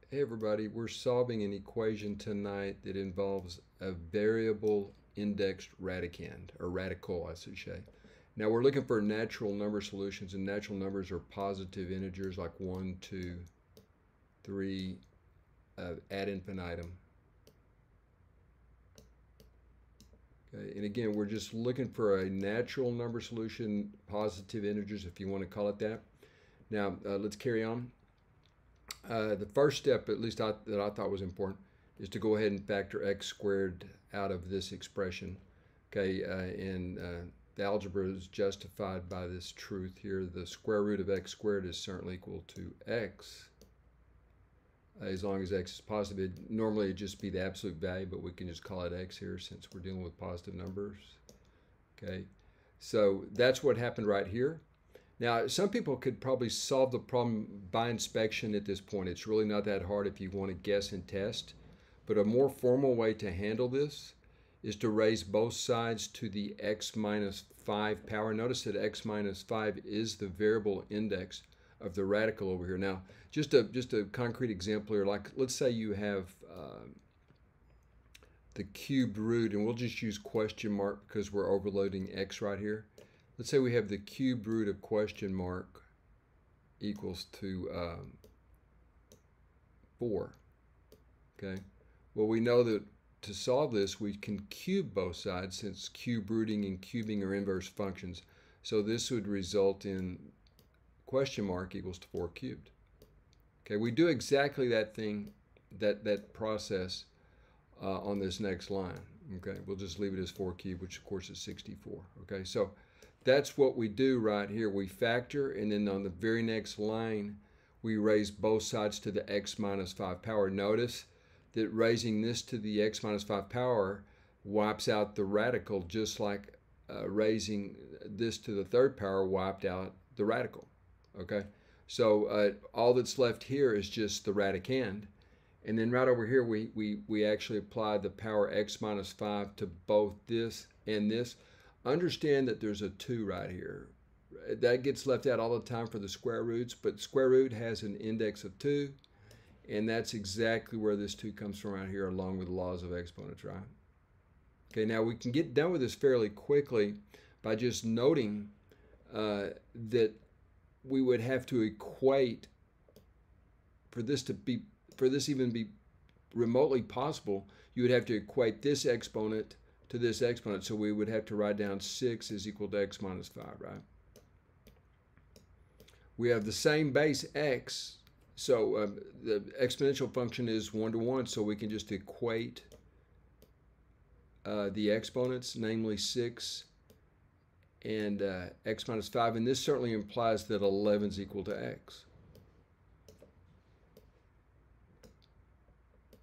Hey everybody, we're solving an equation tonight that involves a variable indexed radicand, or radical I should say. Now we're looking for natural number solutions, and natural numbers are positive integers like 1, 2, 3, ad infinitum. Okay, and again, we're just looking for a natural number solution, positive integers if you want to call it that. Now let's carry on. The first step, at least that I thought was important, is to go ahead and factor x squared out of this expression. Okay, and the algebra is justified by this truth here. The square root of x squared is certainly equal to x, as long as x is positive. Normally it'd just be the absolute value, but we can just call it x here since we're dealing with positive numbers. Okay, so that's what happened right here. Now, some people could probably solve the problem by inspection at this point. It's really not that hard if you want to guess and test. But a more formal way to handle this is to raise both sides to the x minus 5 power. Notice that x minus 5 is the variable index of the radical over here. Now, just a concrete example here, like let's say you have the cubed root, and we'll just use question mark because we're overloading x right here. Let's say we have the cubed root of question mark equals to 4. Okay. Well, we know that to solve this, we can cube both sides since cube rooting and cubing are inverse functions. So this would result in question mark equals to 4 cubed. Okay. We do exactly that thing, that process on this next line. Okay. We'll just leave it as 4 cubed, which of course is 64. Okay. So that's what we do right here. We factor, and then on the very next line, we raise both sides to the x minus 5 power. Notice that raising this to the x minus 5 power wipes out the radical, just like raising this to the third power wiped out the radical. Okay, so all that's left here is just the radicand. And then right over here, we actually apply the power x minus 5 to both this and this. Understand that there's a 2 right here. That gets left out all the time for the square roots, but square root has an index of 2, and that's exactly where this 2 comes from right here, along with the laws of exponents, right? Okay, now we can get done with this fairly quickly by just noting that we would have to equate, for this even be remotely possible, you would have to equate this exponent to this exponent. So we would have to write down 6 is equal to x minus 5, right? We have the same base x, so the exponential function is 1 to 1, so we can just equate the exponents, namely 6 and x minus 5, and this certainly implies that 11 is equal to x.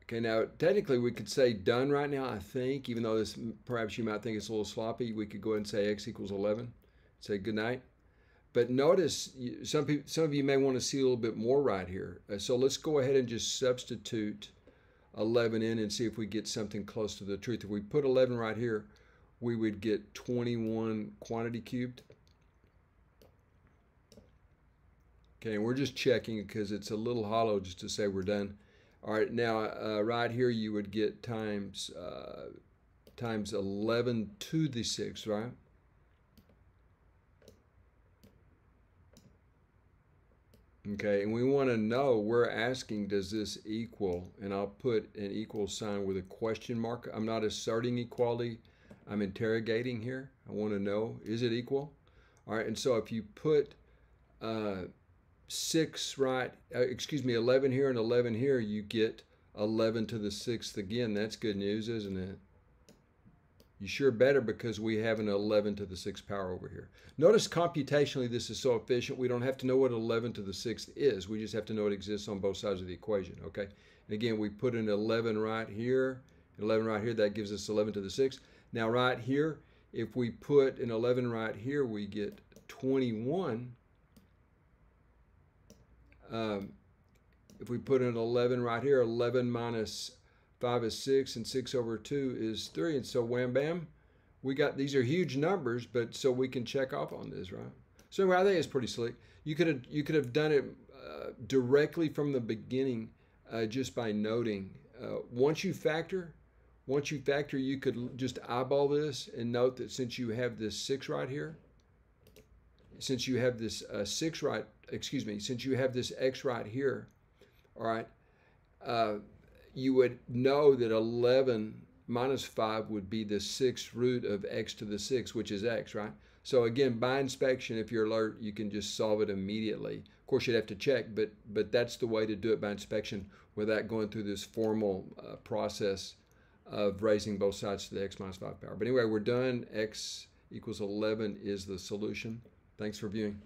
Okay, now technically we could say done right now, I think, even though this perhaps you might think it's a little sloppy, we could go ahead and say x equals 11, say good night. But notice, some of you may want to see a little bit more right here. So let's go ahead and just substitute 11 in and see if we get something close to the truth. If we put 11 right here, we would get 21 quantity cubed. Okay, and we're just checking because it's a little hollow just to say we're done. All right, now right here you would get times 11 to the 6, right? Okay, and we want to know, we're asking, does this equal? And I'll put an equal sign with a question mark. I'm not asserting equality, I'm interrogating here. I want to know, is it equal? All right, and so if you put 6 right, 11 here and 11 here, you get 11 to the 6th again. That's good news, isn't it? You sure better, because we have an 11 to the 6th power over here. Notice computationally this is so efficient, we don't have to know what 11 to the 6th is. We just have to know it exists on both sides of the equation, okay? And again, we put an 11 right here, 11 right here, that gives us 11 to the 6th. Now right here, if we put an 11 right here, we get 21. If we put an 11 right here, 11 minus 5 is 6, and 6 over 2 is 3. And so wham bam, we got, these are huge numbers, but so we can check off on this, right? So anyway, I think it's pretty slick. You could have done it directly from the beginning just by noting. Once you factor, you could just eyeball this and note that since you have this 6 right here, since you have this 6 right, excuse me, since you have this x right here, all right, you would know that 11 minus 5 would be the 6th root of x to the 6, which is x, right? So again, by inspection, if you're alert, you can just solve it immediately. Of course, you'd have to check, but that's the way to do it by inspection without going through this formal process of raising both sides to the x minus 5 power. But anyway, we're done. X equals 11 is the solution. Thanks for viewing.